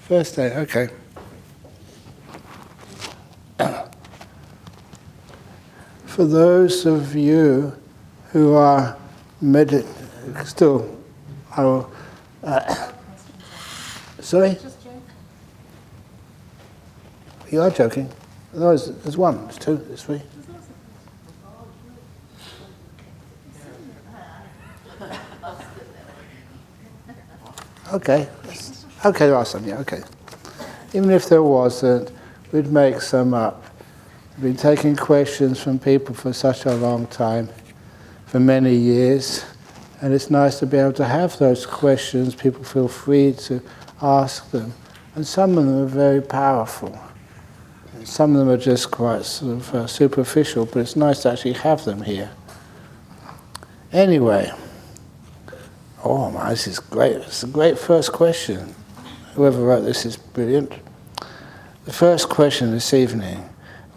First day, okay. For those of you who are still, I will, sorry? You are joking? No, there's one, there's two, there's three. Okay, okay, there are some, yeah, okay. Even if there wasn't, we'd make some up. We've been taking questions from people for such a long time, for many years, and it's nice to be able to have those questions. People feel free to ask them, and some of them are very powerful. Some of them are just quite sort of superficial, but it's nice to actually have them here. Anyway, oh my, this is great. It's a great first question. Whoever wrote this is brilliant. The first question this evening,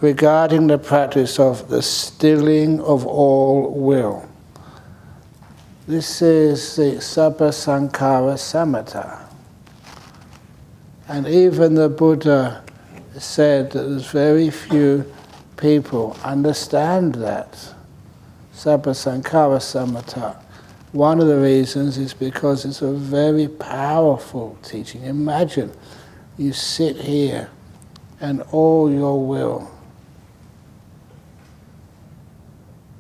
regarding the practice of the stilling of all will. This is the Sabba Sankhara Samatha. And even the Buddha said that there's very few people understand that Sabba Sankhara Samatha. One of the reasons is because it's a very powerful teaching. Imagine you sit here and all your will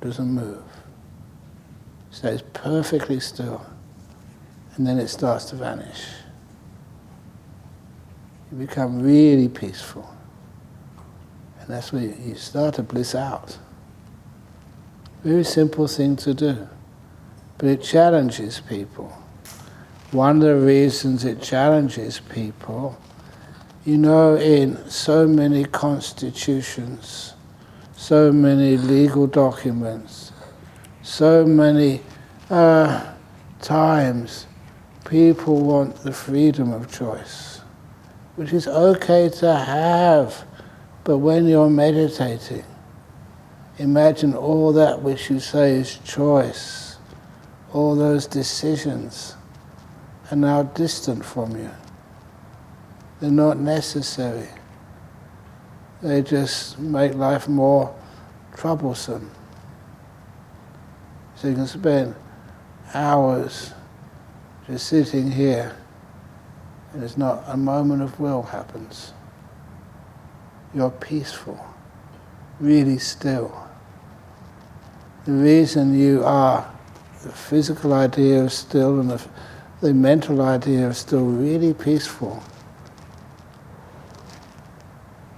doesn't move. Stays perfectly still, and then it starts to vanish. You become really peaceful, and that's where you start to bliss out. Very simple thing to do, but it challenges people. One of the reasons it challenges people, you know, in so many constitutions, so many legal documents, so many times people want the freedom of choice, which is okay to have, but when you're meditating, imagine all that which you say is choice, all those decisions are now distant from you. They're not necessary. They just make life more troublesome. So you can spend hours just sitting here, and there's not a moment of will happens. You're peaceful, really still. The reason you are, the physical idea of still and the mental idea of still really peaceful,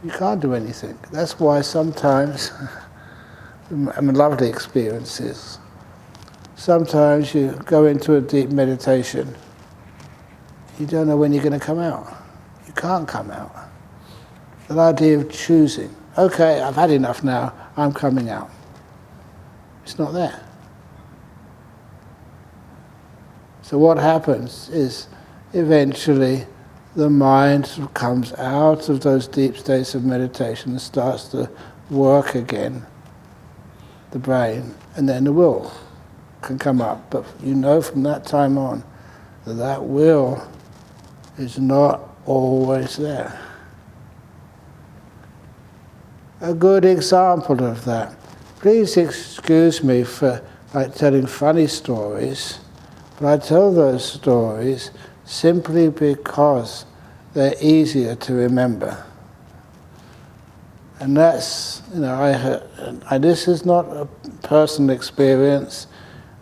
you can't do anything. That's why sometimes, lovely experiences, sometimes you go into a deep meditation, you don't know when you're going to come out. You can't come out. The idea of choosing, okay, I've had enough now, I'm coming out. It's not there. So what happens is, eventually, the mind sort of comes out of those deep states of meditation and starts to work again, the brain, and then the will can come up. But you know from that time on that that will is not always there. A good example of that. Please excuse me for telling funny stories, but I tell those stories simply because they're easier to remember. And that's, this is not a personal experience.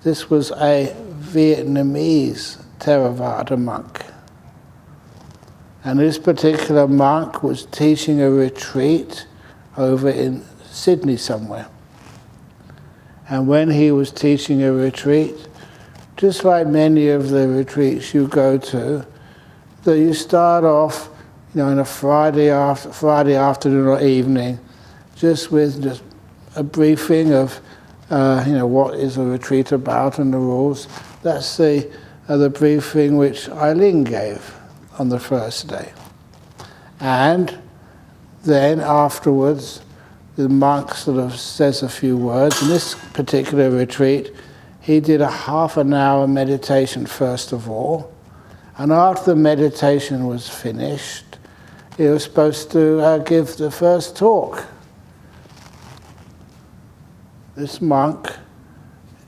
This was a Vietnamese Theravada monk. And this particular monk was teaching a retreat over in Sydney somewhere. And when he was teaching a retreat, just like many of the retreats you go to, that you start off, in a Friday afternoon or evening, just with just a briefing of, what is a retreat about and the rules. That's the briefing which Eileen gave on the first day. And then afterwards, the monk sort of says a few words. In this particular retreat, he did a half an hour meditation first of all, And after the meditation was finished, he was supposed to give the first talk. This monk,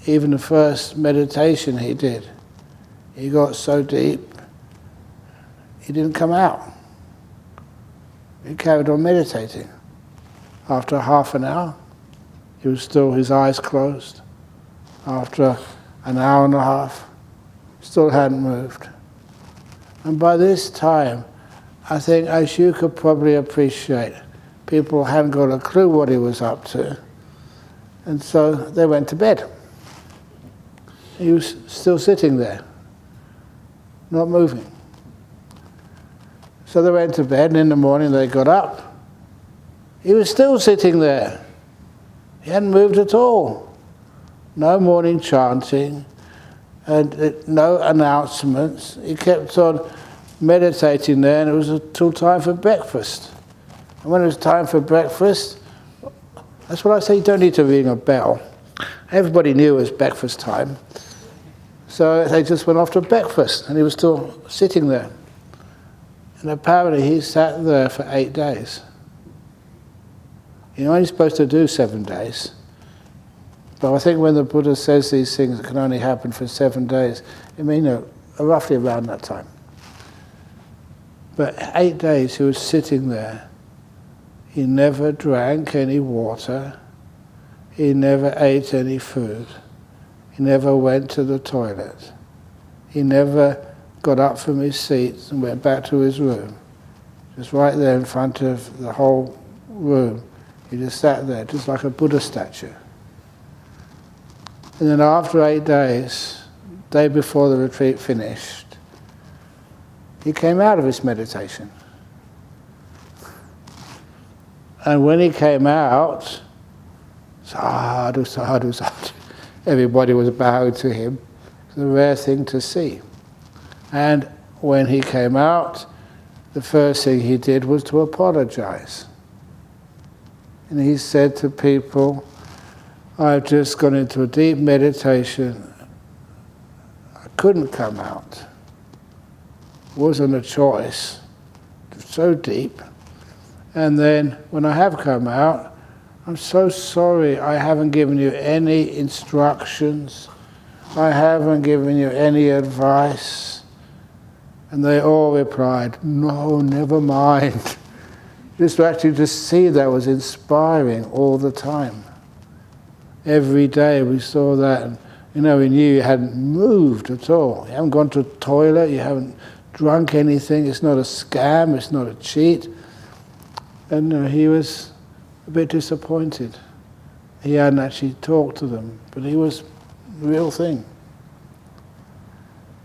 even the first meditation he did, he got so deep, he didn't come out. He carried on meditating. After half an hour, he was still, his eyes closed. After an hour and a half, still hadn't moved. And by this time, I think, as you could probably appreciate, people hadn't got a clue what he was up to. And so they went to bed. He was still sitting there, not moving. So they went to bed, and in the morning they got up. He was still sitting there. He hadn't moved at all. No morning chanting, and no announcements. He kept on meditating there, and it was until time for breakfast. And when it was time for breakfast, that's what I say, you don't need to ring a bell. Everybody knew it was breakfast time. So they just went off to breakfast, and he was still sitting there. And apparently he sat there for 8 days. You're only supposed to do 7 days. But I think when the Buddha says these things, it can only happen for 7 days, it means roughly around that time. But 8 days he was sitting there. He never drank any water. He never ate any food. He never went to the toilet. He never got up from his seat and went back to his room. Just right there in front of the whole room. He just sat there, just like a Buddha statue. And then after 8 days, day before the retreat finished, he came out of his meditation. And when he came out, sadhu, sadhu, sadhu, everybody was bowing to him. It was a rare thing to see. And when he came out, the first thing he did was to apologize. And he said to people, I've just gone into a deep meditation. I couldn't come out. It wasn't a choice. It was so deep. And then when I have come out, I'm so sorry I haven't given you any instructions. I haven't given you any advice. And they all replied, no, never mind. Just to actually just see that was inspiring all the time. Every day we saw that, and we knew you hadn't moved at all. You haven't gone to the toilet, you haven't drunk anything, it's not a scam, it's not a cheat. And he was a bit disappointed. He hadn't actually talked to them, but he was the real thing.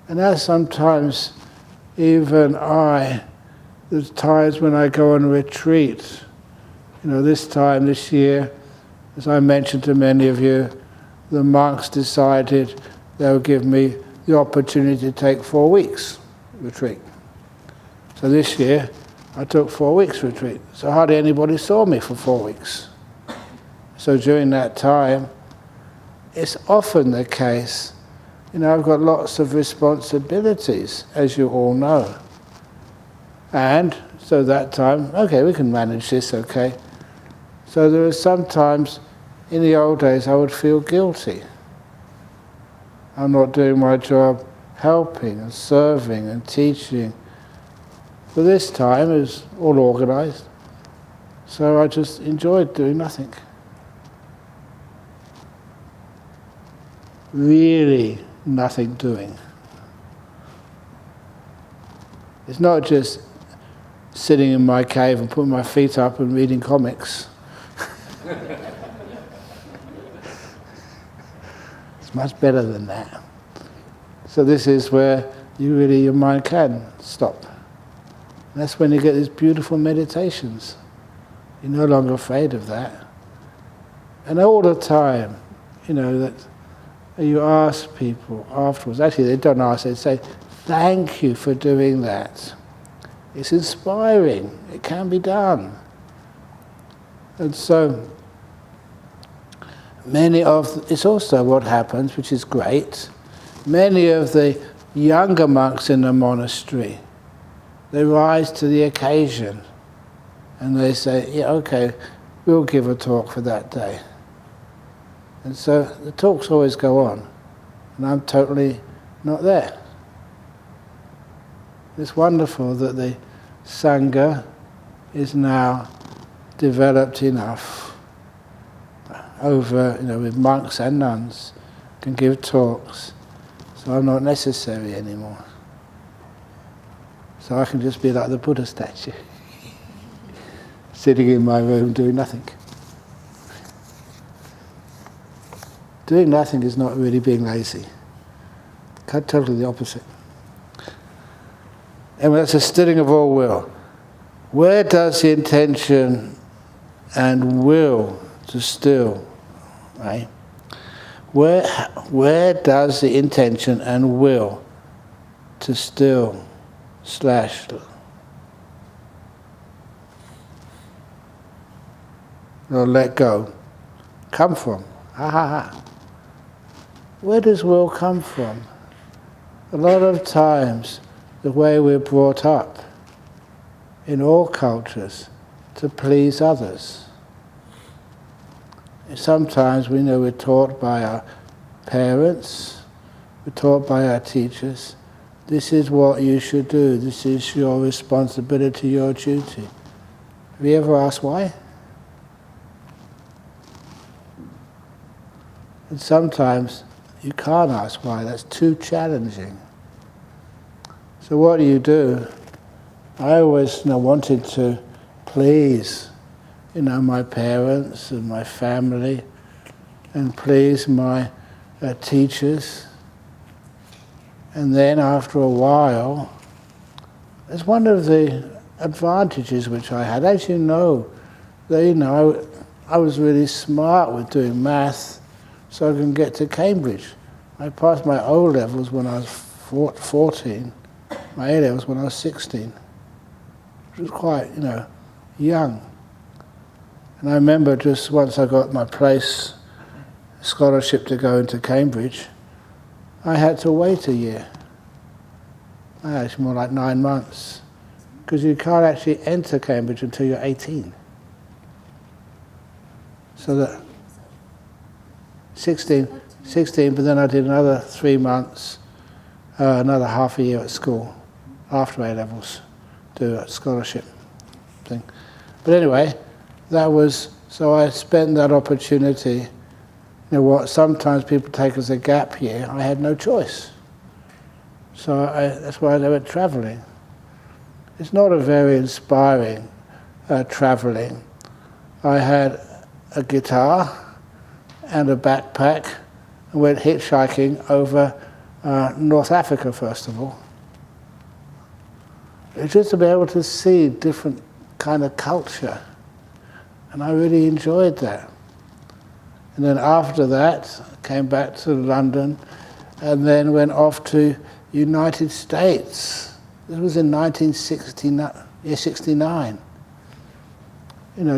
And as sometimes even there's times when I go on a retreat. This year, as I mentioned to many of you, the monks decided they would give me the opportunity to take 4 weeks retreat. So this year, I took 4 weeks retreat. So hardly anybody saw me for 4 weeks. So during that time, it's often the case, I've got lots of responsibilities, as you all know. And so that time, okay, we can manage this, okay. So there were sometimes, in the old days, I would feel guilty. I'm not doing my job helping and serving and teaching. But this time it was all organized. So I just enjoyed doing nothing. Really nothing doing. It's not just sitting in my cave and putting my feet up and reading comics. It's much better than that. So this is where your mind can stop. And that's when you get these beautiful meditations. You're no longer afraid of that. And all the time, that you ask people afterwards, actually they don't ask, they say, thank you for doing that. It's inspiring, it can be done. And so, it's also what happens, which is great, many of the younger monks in the monastery, they rise to the occasion and they say, yeah, okay, we'll give a talk for that day. And so the talks always go on, and I'm totally not there. It's wonderful that the Sangha is now developed enough over, with monks and nuns, can give talks, so I'm not necessary anymore. So I can just be like the Buddha statue, sitting in my room doing nothing. Doing nothing is not really being lazy. Totally the opposite. And that's a stilling of all will. Where does the intention and will to still, right? Where does the intention and will to still / or let go come from? Where does will come from? A lot of times, the way we're brought up in all cultures to please others. Sometimes we know we're taught by our parents, we're taught by our teachers, this is what you should do, this is your responsibility, your duty. Have you ever asked why? And sometimes you can't ask why, that's too challenging. So what do? I always wanted to please my parents and my family and please my teachers. And then after a while, it's one of the advantages which I had. As you know, I was really smart with doing math, so I can get to Cambridge. I passed my O-levels when I was 14, my A-levels when I was 16. It was quite, young. And I remember just once I got my place, scholarship to go into Cambridge, I had to wait a year. Actually more like 9 months. Because you can't actually enter Cambridge until you're 18. So that 16, but then I did another 3 months, another half a year at school, after A-levels, do a scholarship thing. But anyway, so I spent that opportunity, what sometimes people take as a gap year, I had no choice. So that's why I went travelling. It's not a very inspiring travelling. I had a guitar and a backpack and went hitchhiking over North Africa first of all. It's just to be able to see different kind of culture, and I really enjoyed that. And then after that, I came back to London and then went off to United States. This was in 1969,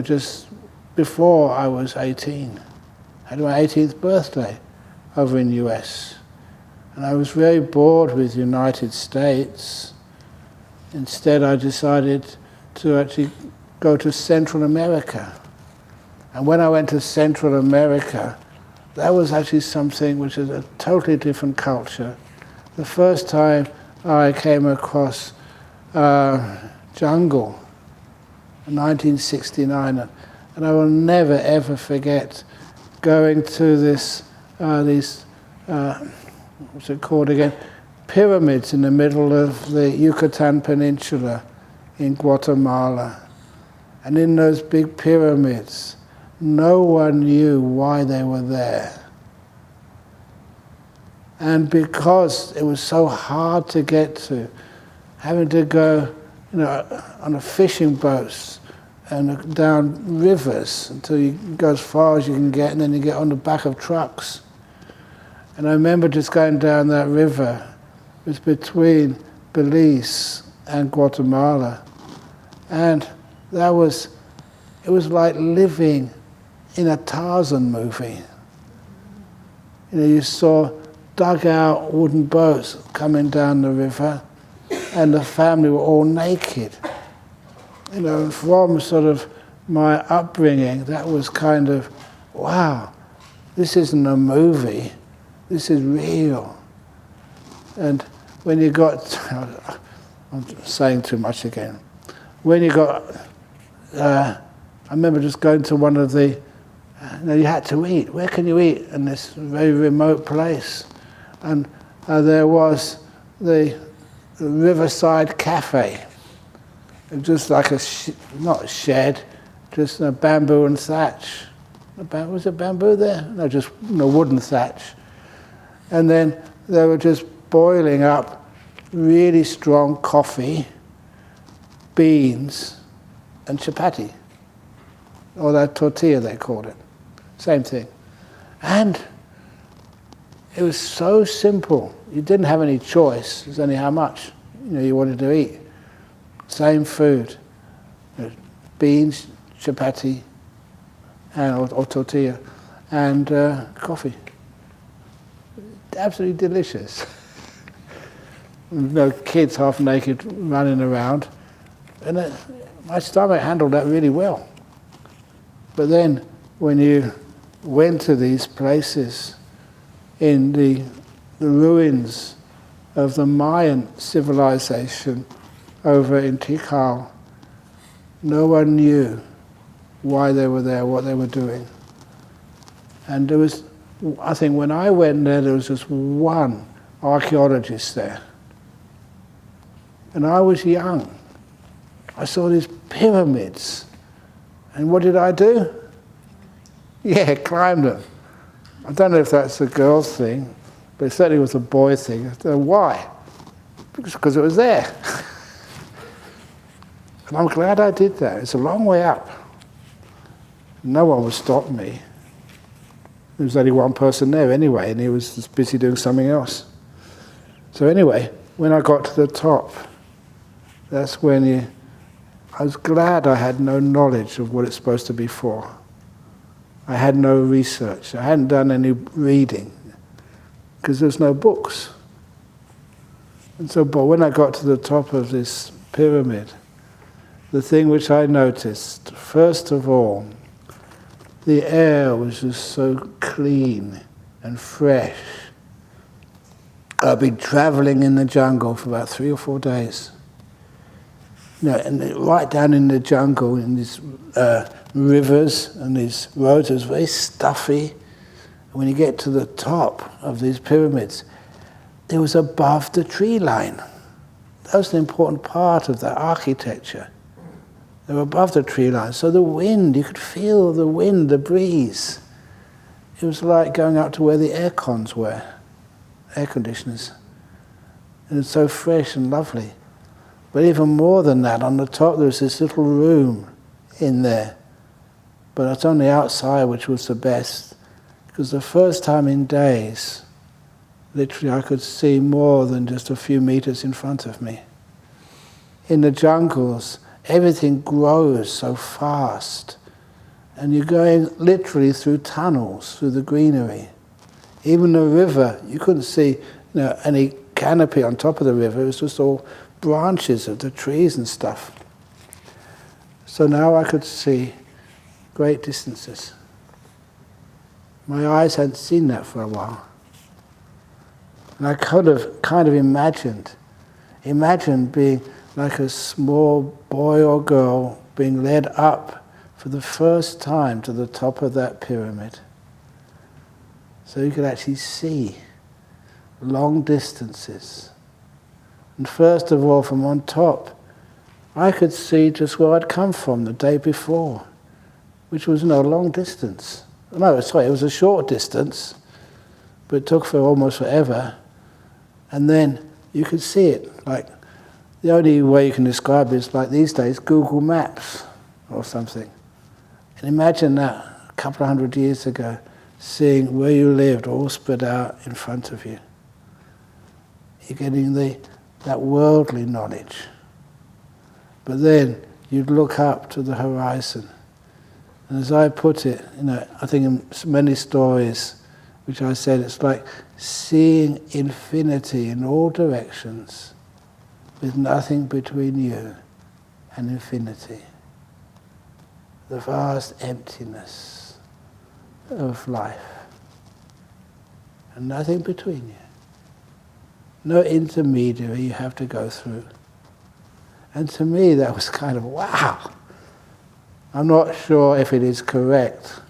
just before I was 18. I had my 18th birthday over in the US. And I was very bored with the United States. Instead, I decided to actually go to Central America. And when I went to Central America, that was actually something which is a totally different culture. The first time I came across jungle in 1969, and I will never ever forget going to these what's it called again? Pyramids in the middle of the Yucatan Peninsula in Guatemala. And in those big pyramids, no one knew why they were there. And because it was so hard to get to, having to go, on a fishing boats and down rivers until you go as far as you can get, and then you get on the back of trucks. And I remember just going down that river. It was between Belize and Guatemala. And it was like living in a Tarzan movie. You saw dug-out wooden boats coming down the river, and the family were all naked. You know, from sort of my upbringing, that was kind of, wow, this isn't a movie, this is real. And when you got, I'm saying too much again, when you got, I remember just going to one of the, you had to eat. Where can you eat? In this very remote place. And there was the Riverside Cafe. Just like a, not a shed, just a bamboo and thatch. Was it bamboo there? No, just wooden thatch. And then they were just boiling up really strong coffee, beans, and chapati. Or that tortilla, they called it. Same thing. And it was so simple. You didn't have any choice. It was only how much you wanted to eat. Same food. Beans, chapati, and or tortilla, and coffee. Absolutely delicious. Kids half naked running around. And my stomach handled that really well. But then when you went to these places in the ruins of the Mayan civilization over in Tikal, no one knew why they were there, what they were doing. And there was, I think when I went there was just one archaeologist there. And I was young. I saw these pyramids. And what did I do? Yeah, climbed them. I don't know if that's a girl's thing, but it certainly was a boy thing. I don't know why. Because it was there. And I'm glad I did that. It's a long way up. No one would stop me. There was only one person there anyway, and he was just busy doing something else. So anyway, when I got to the top, that's when I was glad I had no knowledge of what it's supposed to be for. I had no research. I hadn't done any reading, because there's no books. And so, but when I got to the top of this pyramid, the thing which I noticed, first of all, the air was just so clean and fresh. I'd been traveling in the jungle for about 3 or 4 days. And right down in the jungle, in these rivers and these roads, it was very stuffy. And when you get to the top of these pyramids, it was above the tree line. That was an important part of the architecture. They were above the tree line, so the wind, you could feel the wind, the breeze. It was like going out to where the air cons were, air conditioners. And it's so fresh and lovely. But even more than that, on the top there was this little room in there. But it's on the outside, which was the best. Because the first time in days, literally I could see more than just a few meters in front of me. In the jungles, everything grows so fast. And you're going literally through tunnels, through the greenery. Even the river, you couldn't see any canopy on top of the river. It was just all branches of the trees and stuff. So now I could see great distances. My eyes hadn't seen that for a while. And I kind of imagined being like a small boy or girl being led up for the first time to the top of that pyramid. So you could actually see long distances. And first of all, from on top, I could see just where I'd come from the day before, which was no long distance. No, sorry, it was a short distance, but it took for almost forever. And then you could see it. Like, the only way you can describe it is like these days, Google Maps or something. And imagine that a couple of 100 years ago, seeing where you lived all spread out in front of you. You're getting that worldly knowledge. But then you'd look up to the horizon. And as I put it, I think in many stories, which I said it's like seeing infinity in all directions with nothing between you and infinity. The vast emptiness of life. And nothing between you. No intermediary you have to go through. And to me that was kind of, wow! I'm not sure if it is correct,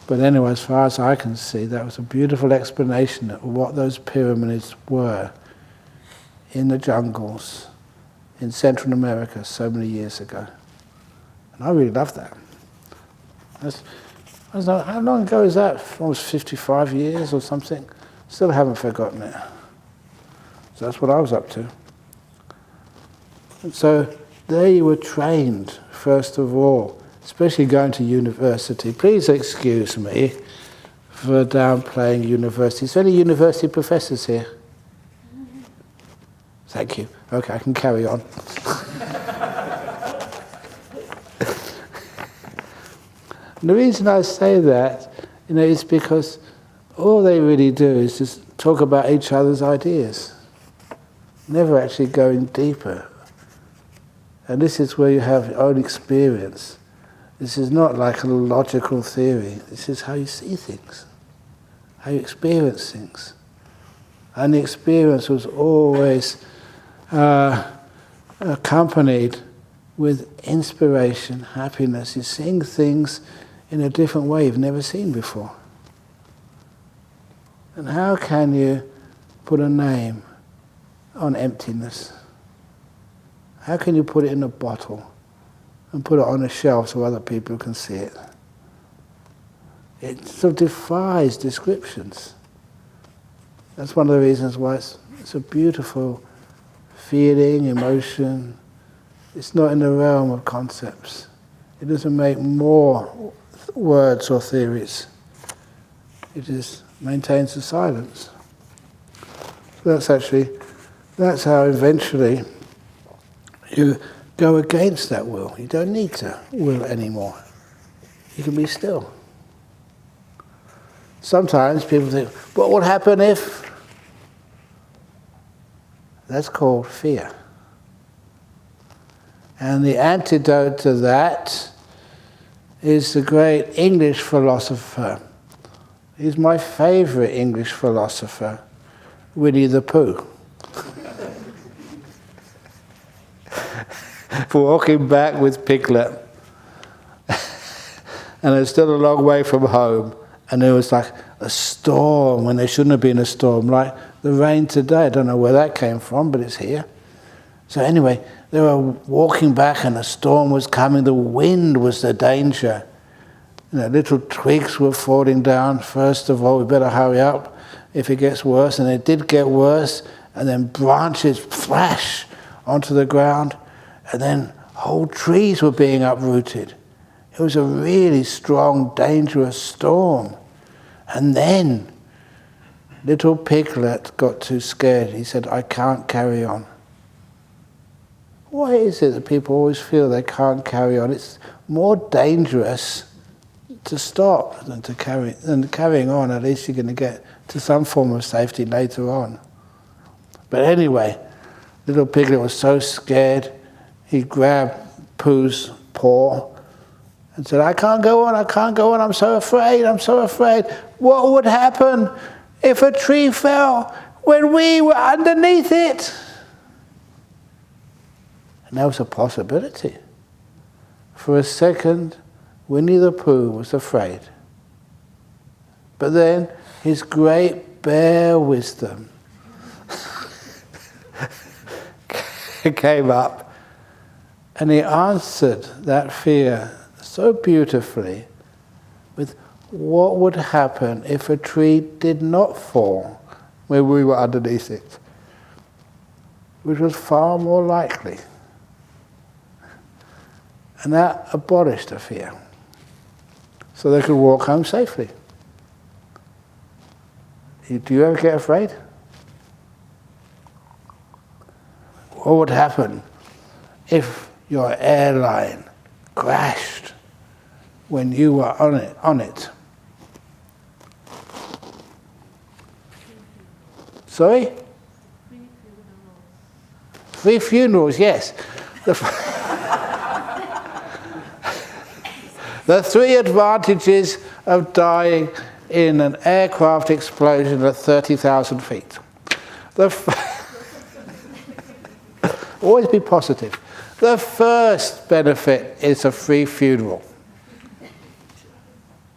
but anyway, as far as I can see, that was a beautiful explanation of what those pyramids were in the jungles in Central America so many years ago. And I really love that. How long ago is that? Almost 55 years or something. Still haven't forgotten it. So that's what I was up to. And so there you were trained, first of all, especially going to university. Please excuse me for downplaying university. Is there any university professors here? Thank you. Okay, I can carry on. And the reason I say that, is because all they really do is just talk about each other's ideas, never actually going deeper. And this is where you have your own experience. This is not like a logical theory. This is how you see things, how you experience things. And the experience was always accompanied with inspiration, happiness. You're seeing things in a different way you've never seen before. And how can you put a name on emptiness? How can you put it in a bottle and put it on a shelf so other people can see it? It sort of defies descriptions. That's one of the reasons why it's a beautiful feeling, emotion. It's not in the realm of concepts. It doesn't make more words or theories. It just maintains the silence. So that's how eventually you go against that will. You don't need to will anymore. You can be still. Sometimes people think, what would happen if? That's called fear. And the antidote to that is the great English philosopher. He's my favorite English philosopher, Winnie the Pooh. Walking back with Piglet, and it's still a long way from home, and there was like a storm when there shouldn't have been a storm, like the rain today. I don't know where that came from, but it's here. So anyway, they were walking back and a storm was coming. The wind was the danger. Little twigs were falling down. First of all, we better hurry up if it gets worse. And it did get worse. And then branches flash onto the ground. And then whole trees were being uprooted. It was a really strong, dangerous storm. And then little Piglet got too scared. He said, I can't carry on. Why is it that people always feel they can't carry on? It's more dangerous to stop than carrying on. At least you're going to get to some form of safety later on. But anyway, little Piglet was so scared, he grabbed Pooh's paw and said, I can't go on, I'm so afraid. What would happen if a tree fell when we were underneath it? And that was a possibility. For a second, Winnie the Pooh was afraid. But then his great bear wisdom came up, and he answered that fear so beautifully with what would happen if a tree did not fall when we were underneath it, which was far more likely. And that abolished the fear, so they could walk home safely. Do you ever get afraid? What would happen if your airline crashed when you were on it? Sorry? Free funerals, yes. The three advantages of dying in an aircraft explosion at 30,000 feet. Always be positive. The first benefit is a free funeral.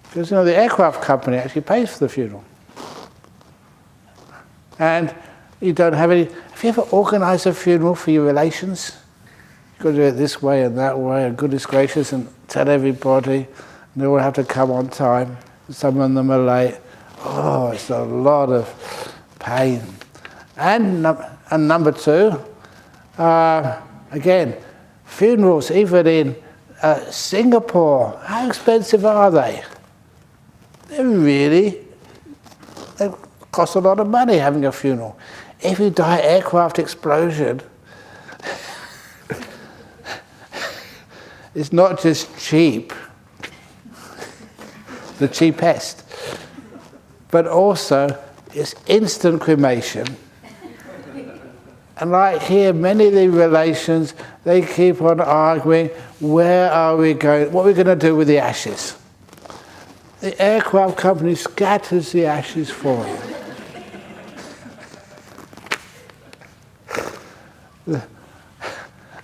Because the aircraft company actually pays for the funeral. And you don't have any... Have you ever organised a funeral for your relations? You've got to do it this way and that way, and goodness gracious, and tell everybody, and they all have to come on time. Some of them are late. Oh, it's a lot of pain. And number two, again, funerals, even in Singapore, how expensive are they? They cost a lot of money having a funeral. If you die aircraft explosion, it's not just cheap, the cheapest, but also it's instant cremation. And like here, many of the relations, they keep on arguing, where are we going, what are we going to do with the ashes? The aircraft company scatters the ashes for you.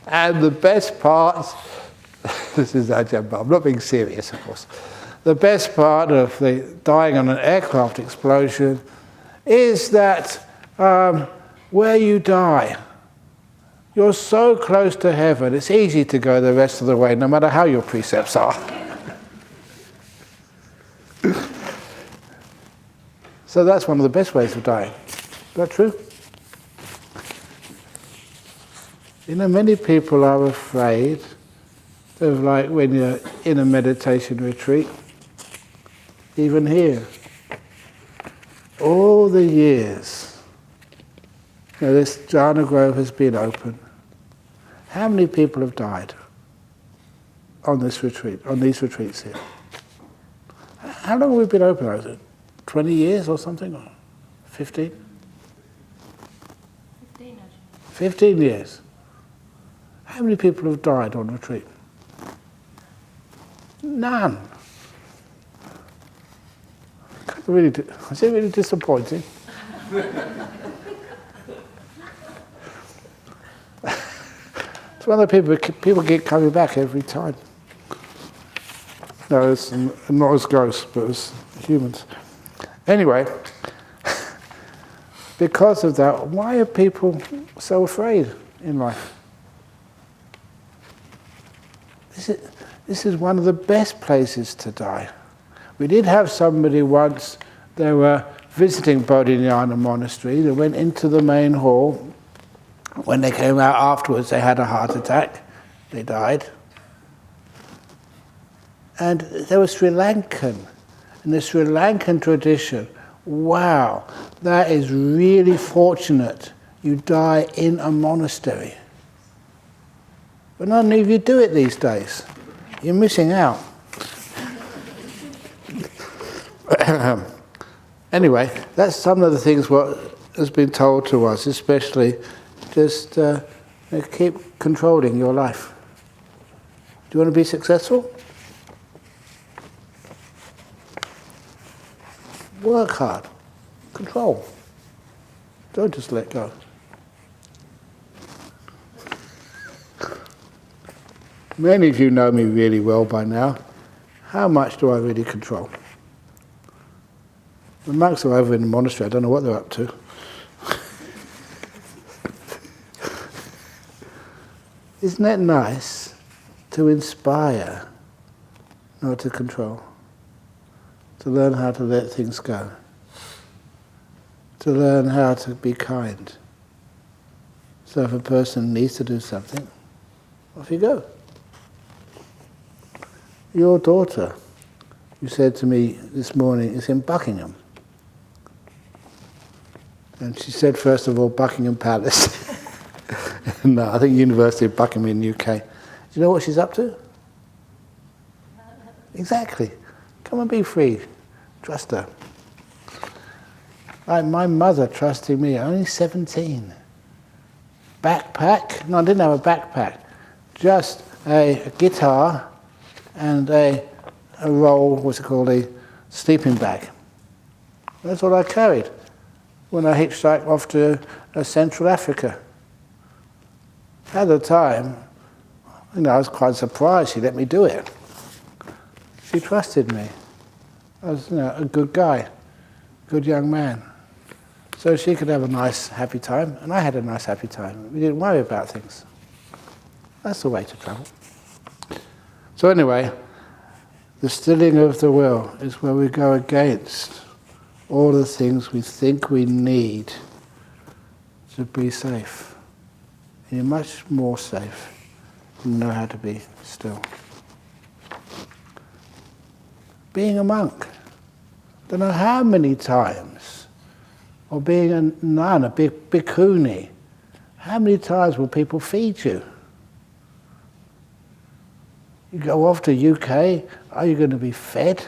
And the best part, this is Ajahn Brahm, I'm not being serious, of course. The best part of the dying on an aircraft explosion is that where you die, you're so close to heaven, it's easy to go the rest of the way, no matter how your precepts are. So that's one of the best ways of dying. Is that true? Many people are afraid of, like, when you're in a meditation retreat, even here, all the years, this jhana grove has been open. How many people have died on this retreat, on these retreats here? How long have we been open? Is it 20 years or something? Or 15? 15, actually. 15 years. How many people have died on retreat? None. Is it really disappointing? It's one of the people keep coming back every time. No, it's not as ghosts, but as humans. Anyway, because of that, why are people so afraid in life? This is one of the best places to die. We did have somebody once, they were visiting Bodhinyana Monastery, they went into the main hall. When they came out afterwards, they had a heart attack, they died. And they were Sri Lankan. In the Sri Lankan tradition, wow, that is really fortunate. You die in a monastery. But not only of you do it these days. You're missing out. Anyway, that's some of the things what has been told to us, especially just keep controlling your life. Do you want to be successful? Work hard. Control. Don't just let go. Many of you know me really well by now. How much do I really control? The monks are over in the monastery, I don't know what they're up to. Isn't it nice to inspire, not to control? To learn how to let things go. To learn how to be kind. So if a person needs to do something, off you go. Your daughter, you said to me this morning, is in Buckingham. And she said, first of all, Buckingham Palace. No, I think University of Buckingham in the UK. Do you know what she's up to? Exactly. Come and be free. Trust her. Like my mother trusting me, only 17. Backpack? No, I didn't have a backpack. Just a guitar and a roll, what's it called, a sleeping bag. That's all I carried when I hitchhiked off to Central Africa. At the time, I was quite surprised she let me do it. She trusted me. I was a good guy, good young man. So she could have a nice, happy time, and I had a nice, happy time. We didn't worry about things. That's the way to travel. So anyway, the stilling of the will is where we go against all the things we think we need to be safe. And you're much more safe when you know how to be still. Being a monk, don't know how many times, or being a nun, a bhikkhuni, how many times will people feed you? You go off to UK, are you going to be fed?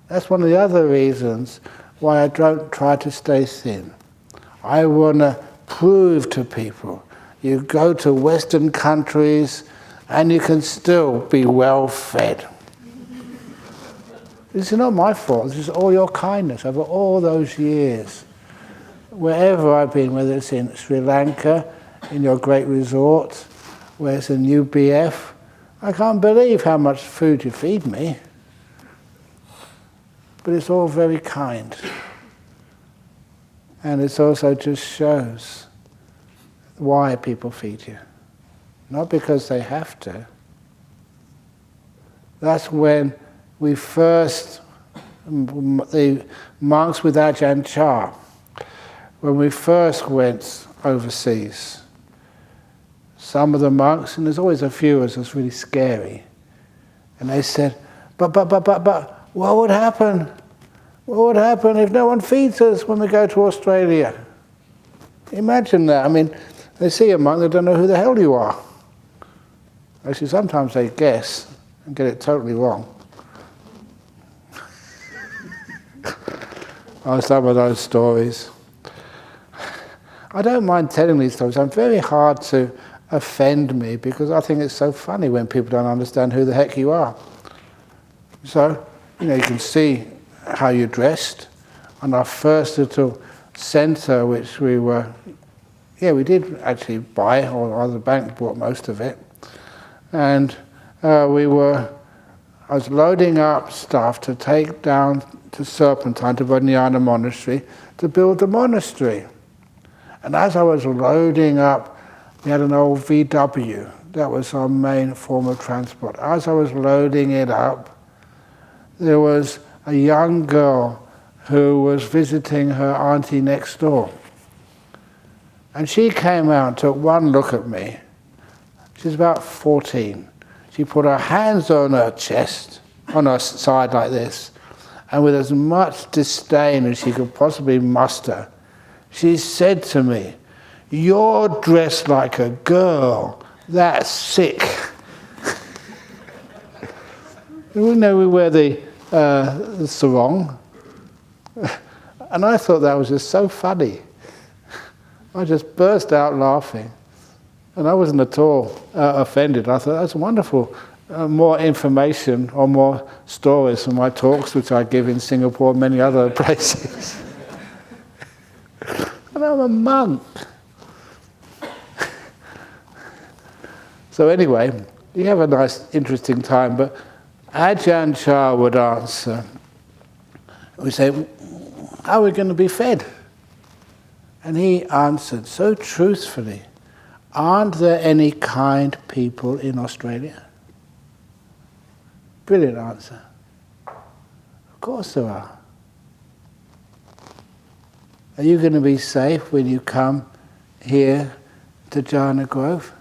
That's one of the other reasons why I don't try to stay thin. I want to prove to people, you go to Western countries and you can still be well fed. This is not my fault, this is all your kindness over all those years. Wherever I've been, whether it's in Sri Lanka, in your great resort, where it's in UBF, I can't believe how much food you feed me. But it's all very kind. And it also just shows why people feed you. Not because they have to. That's when we first, the monks with Ajahn Chah, when we first went overseas, some of the monks, and there's always a few of us really scary, and they said, but, what would happen? What would happen if no one feeds us when we go to Australia? Imagine that. I mean, they see a monk, they don't know who the hell you are. Actually, sometimes they guess and get it totally wrong. Oh, some of those stories. I don't mind telling these stories. I'm very hard to offend me because I think it's so funny when people don't understand who the heck you are. So, you can see how you're dressed. On our first little centre, which we did actually buy, or the bank bought most of it. And I was loading up stuff to take down to Serpentine, to Vajrayana Monastery, to build the monastery. And as I was loading up, we had an old VW. That was our main form of transport. As I was loading it up, there was a young girl who was visiting her auntie next door. And she came out and took one look at me. She's about 14. She put her hands on her chest, on her side like this, and with as much disdain as she could possibly muster, she said to me, "You're dressed like a girl. That's sick." We know we wear the sarong. And I thought that was just so funny. I just burst out laughing. And I wasn't at all offended. I thought, that's wonderful. More information or more stories from my talks, which I give in Singapore and many other places. And I'm a monk. So anyway, you have a nice, interesting time. But Ajahn Chah would answer. We say, how are we going to be fed? And he answered so truthfully, aren't there any kind people in Australia? Brilliant answer. Of course there are. Are you going to be safe when you come here to Jhana Grove?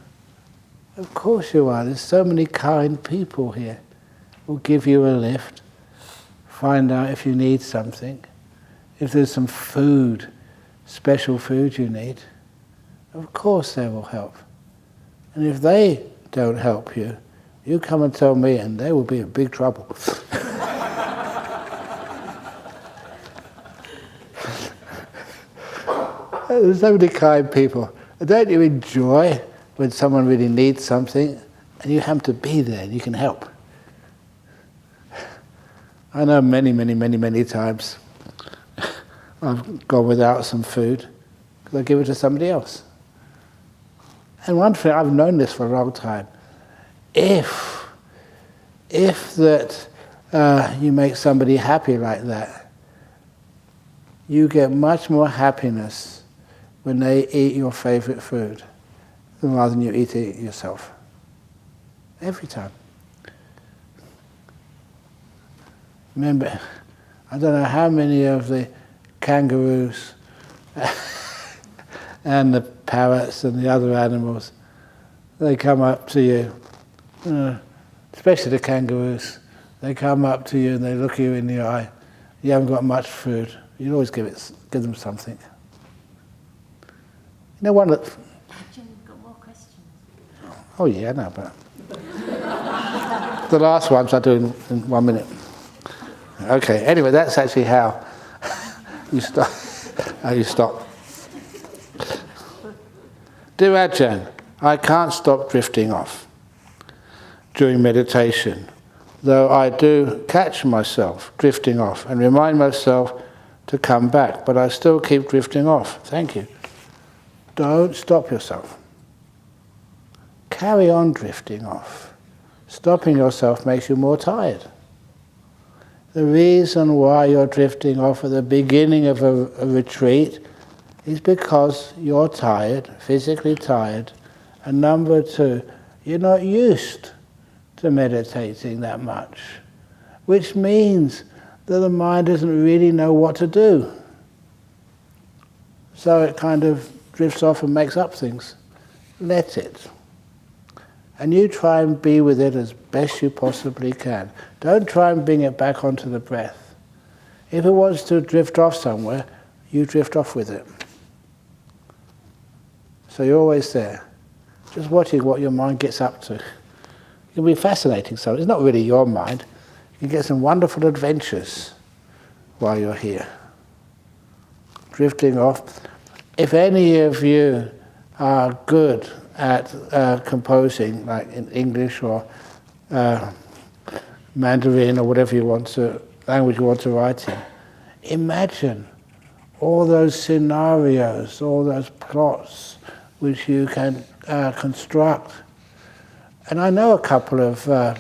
Of course you are. There's so many kind people here who'll give you a lift, find out if you need something, if there's some food, special food you need. Of course they will help. And if they don't help you, you come and tell me and they will be in big trouble. There's so many kind people. Don't you enjoy when someone really needs something and you happen to be there and you can help? I know many times I've gone without some food because I give it to somebody else. And one thing, I've known this for a long time, if that you make somebody happy like that, you get much more happiness when they eat your favorite food rather than you eat it yourself. Every time. Remember, I don't know how many of the kangaroos and the parrots and the other animals, they come up to you, especially the kangaroos. They come up to you and they look you in the eye. You haven't got much food. You always give them something. You know, one that... Ajahn, got more questions. Oh yeah, no, but... the last ones I'll do in 1 minute. Okay, anyway, that's actually how you stop. How you stop. Dear Ajahn, I can't stop drifting off during meditation, though I do catch myself drifting off and remind myself to come back, but I still keep drifting off. Thank you. Don't stop yourself. Carry on drifting off. Stopping yourself makes you more tired. The reason why you're drifting off at the beginning of a retreat is because you're tired, physically tired, and number two, you're not used to meditating that much, which means that the mind doesn't really know what to do. So it kind of drifts off and makes up things. Let it. And you try and be with it as best you possibly can. Don't try and bring it back onto the breath. If it wants to drift off somewhere, you drift off with it. So you're always there, just watching what your mind gets up to. It'll be fascinating. So it's not really your mind. You get some wonderful adventures while you're here. Drifting off. If any of you are good at composing, like in English or Mandarin or whatever language you want to write in, imagine all those scenarios, all those plots which you can construct. And I know a couple of, at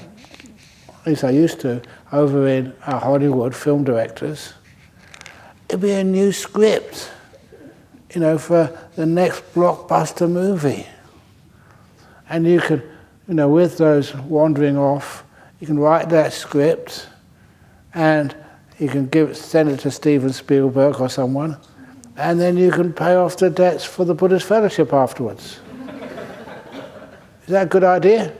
least I used to, over in Hollywood, film directors. It'd be a new script, for the next blockbuster movie. And you could, with those wandering off, you can write that script and you can send it to Steven Spielberg or someone, and then you can pay off the debts for the Buddhist Fellowship afterwards. Is that a good idea?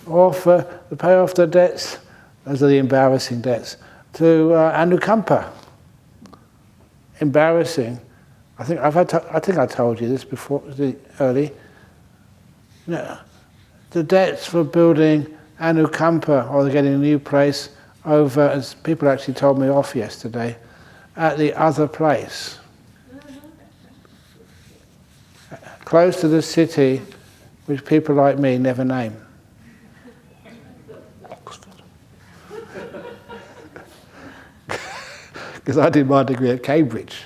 Or to pay off the debts, those are the embarrassing debts, to Anukampa. Embarrassing. I think I told you this before, early. The debts for building Anukampa, or getting a new place over, as people actually told me off yesterday, at the other place. Close to the city, which people like me never name. Because I did my degree at Cambridge.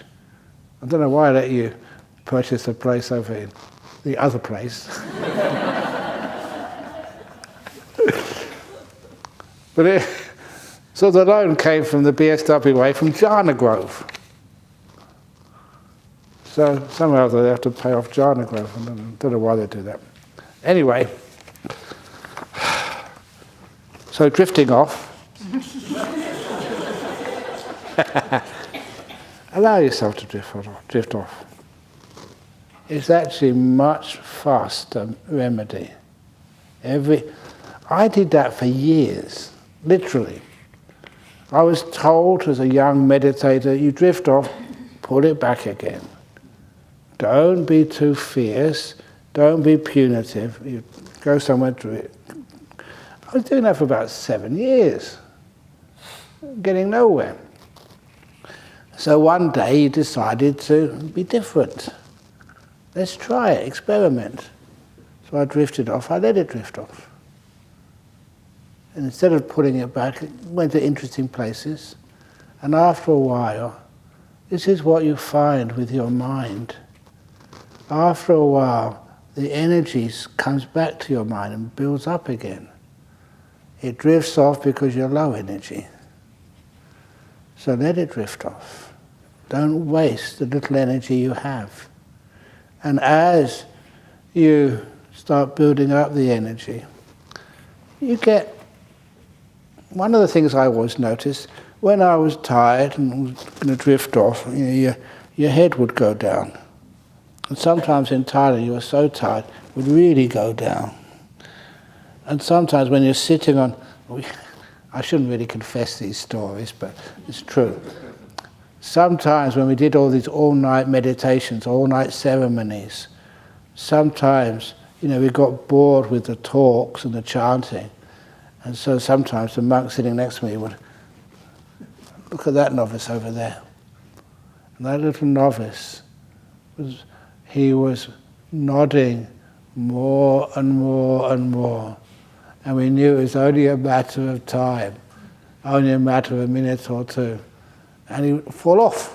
I don't know why I let you purchase a place over in the other place. So the loan came from the BSWA from Jhana Grove. So somehow they have to pay off Jhana Grove. I don't know why they do that. Anyway, so drifting off. Allow yourself to drift off. It's actually much faster remedy. I did that for years, literally. I was told as a young meditator, you drift off, pull it back again. Don't be too fierce, don't be punitive, you go somewhere to it. I was doing that for about 7 years, getting nowhere. So one day he decided to be different. Let's try it, experiment. So I drifted off, I let it drift off. And instead of putting it back, it went to interesting places. And after a while, this is what you find with your mind. After a while, the energy comes back to your mind and builds up again. It drifts off because you're low energy. So let it drift off. Don't waste the little energy you have. And as you start building up the energy, you get... One of the things I always noticed, when I was tired and was going to drift off, your head would go down. And sometimes in Thailand you were so tired, it would really go down. And sometimes when you're sitting on... I shouldn't really confess these stories, but it's true. Sometimes when we did all these all-night meditations, all-night ceremonies, sometimes, we got bored with the talks and the chanting. And so sometimes the monk sitting next to me would, look at that novice over there. And that little novice, he was nodding more and more and more. And we knew it was only a matter of time, only a matter of a minute or two. And he would fall off.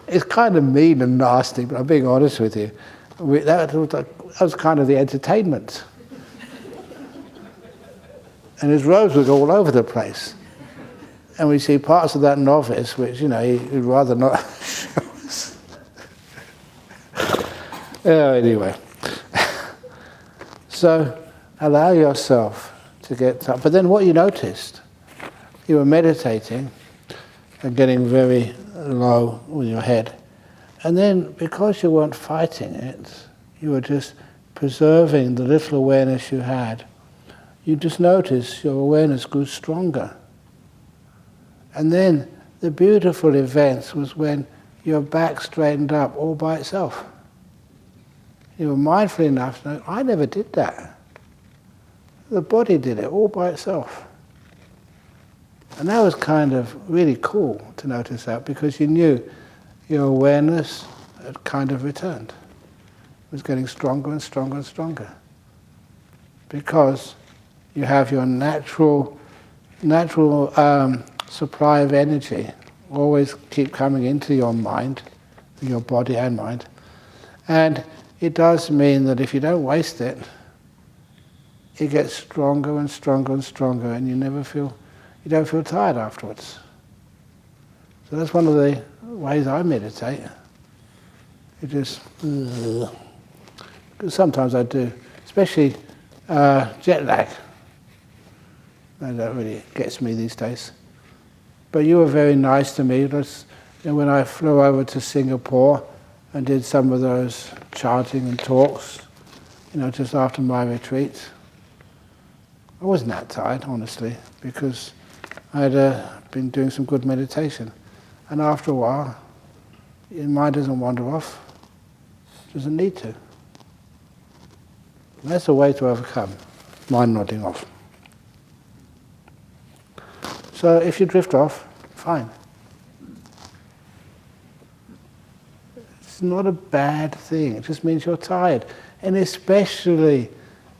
It's kind of mean and nasty, but I'm being honest with you. That was kind of the entertainment. And his robes were all over the place. And we see parts of that novice, which, he'd rather not show us. Anyway. So, allow yourself to get up. But then what you noticed, you were meditating and getting very low with your head. And then, because you weren't fighting it, you were just preserving the little awareness you had. You just noticed your awareness grew stronger. And then the beautiful event was when your back straightened up all by itself. You were mindful enough to know, I never did that. The body did it all by itself. And that was kind of really cool to notice that, because you knew your awareness had kind of returned. It was getting stronger and stronger and stronger. Because you have your natural supply of energy always keep coming into your mind, your body and mind. And it does mean that if you don't waste it, it gets stronger and stronger and stronger, and you don't feel tired afterwards. So that's one of the ways I meditate. It just, sometimes I do, especially jet lag. That really gets me these days. But you were very nice to me. When I flew over to Singapore and did some of those chanting and talks, just after my retreat, I wasn't that tired, honestly, because I had been doing some good meditation. And after a while, your mind doesn't wander off. It doesn't need to. And that's a way to overcome mind nodding off. So if you drift off, fine. It's not a bad thing. It just means you're tired. And especially,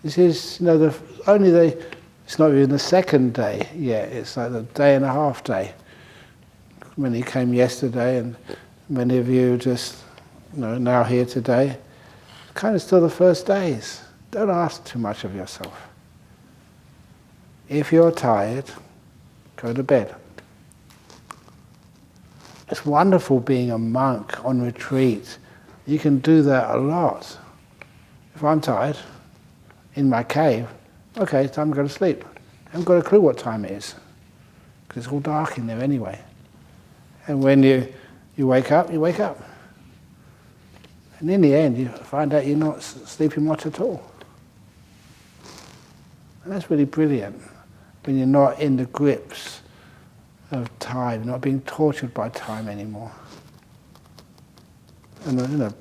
this is, it's not even the second day yet. It's like the day and a half day. Many came yesterday, and many of you just, now here today. Kind of still the first days. Don't ask too much of yourself. If you're tired, go to bed. It's wonderful being a monk on retreat. You can do that a lot. If I'm tired, in my cave, okay, it's time to go to sleep. I haven't got a clue what time it is, because it's all dark in there anyway. And when you wake up, you wake up. And in the end, you find out you're not sleeping much at all. And that's really brilliant, when you're not in the grips of time, not being tortured by time anymore. And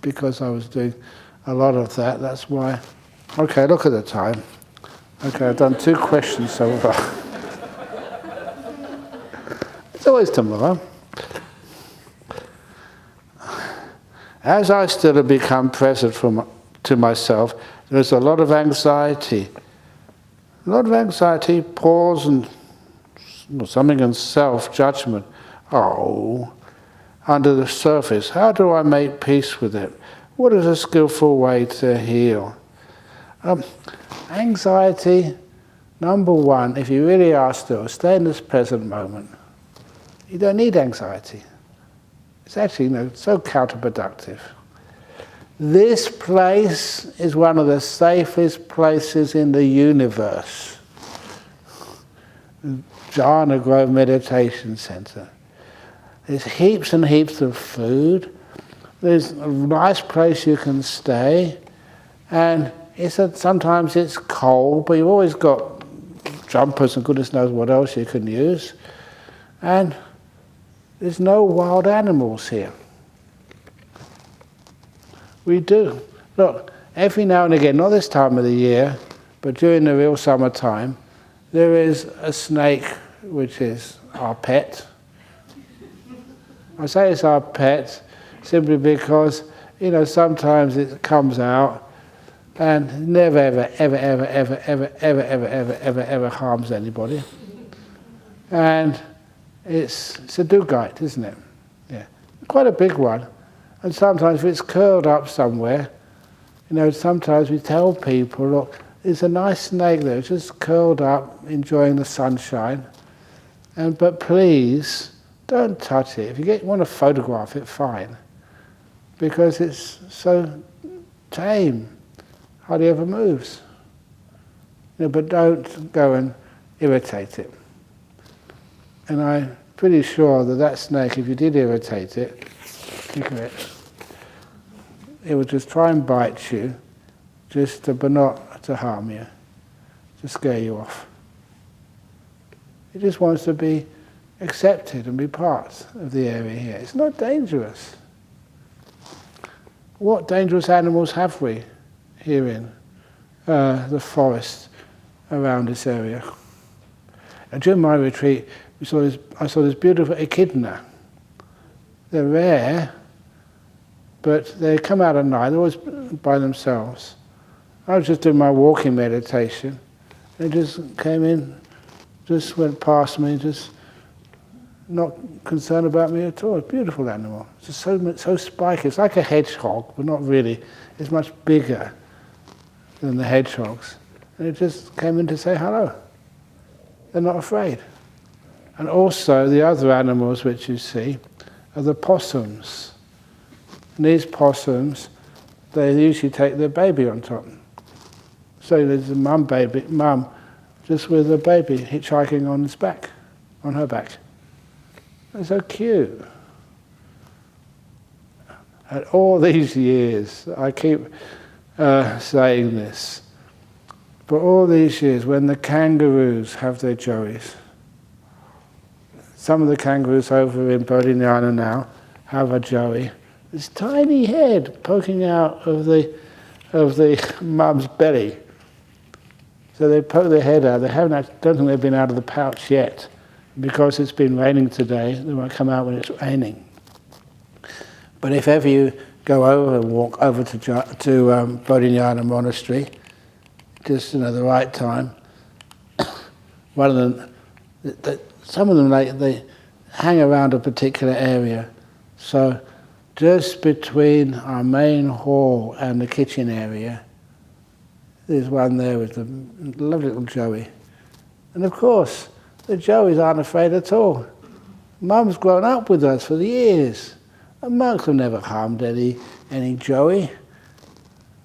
because I was doing a lot of that, that's why. Okay, look at the time. Okay, I've done 2 questions so far. always tomorrow. As I still have become present to myself, there's a lot of anxiety. A lot of anxiety, pause, and something in self-judgment. Oh, under the surface, how do I make peace with it? What is a skillful way to heal? Anxiety, number one, if you really are still, stay in this present moment. You don't need anxiety. It's actually, so counterproductive. This place is one of the safest places in the universe. Jhana Grove Meditation Center. There's heaps and heaps of food. There's a nice place you can stay. And sometimes it's cold, but you've always got jumpers and goodness knows what else you can use. And there's no wild animals here. We do. Look, every now and again, not this time of the year, but during the real summertime, there is a snake which is our pet. I say it's our pet simply because, sometimes it comes out and never, ever harms anybody. And it's a dugite, isn't it? Yeah, quite a big one. And sometimes if it's curled up somewhere, sometimes we tell people, look, there's a nice snake there, just curled up, enjoying the sunshine. But please, don't touch it. If you want to photograph it, fine. Because it's so tame, hardly ever moves. But don't go and irritate it. And I'm pretty sure that snake, if you did irritate it, look at it, it would just try and bite you, but not to harm you, to scare you off. It just wants to be accepted and be part of the area here. It's not dangerous. What dangerous animals have we here in the forest around this area? And during my retreat, I saw this beautiful echidna. They're rare, but they come out at night. They're always by themselves. I was just doing my walking meditation. They just came in, just went past me, just not concerned about me at all. It's a beautiful animal. It's just so spiky. It's like a hedgehog, but not really. It's much bigger than the hedgehogs. And it just came in to say hello. They're not afraid. And also the other animals which you see are the possums. And these possums, they usually take their baby on top. So there's a mum just with a baby hitchhiking on her back. They're so cute. And all these years, I keep saying this, but all these years when the kangaroos have their joeys, some of the kangaroos over in Bodhinyana now have a joey. This tiny head poking out of the mum's belly. So they poke their head out. Don't think they've been out of the pouch yet. Because it's been raining today, they won't come out when it's raining. But if ever you go over and walk over to Bodhinyana Monastery, just the right time, one of them, some of them they hang around a particular area. So just between our main hall and the kitchen area, there's one there with a lovely little joey. And of course, the joeys aren't afraid at all. Mum's grown up with us for years. And monks have never harmed any joey.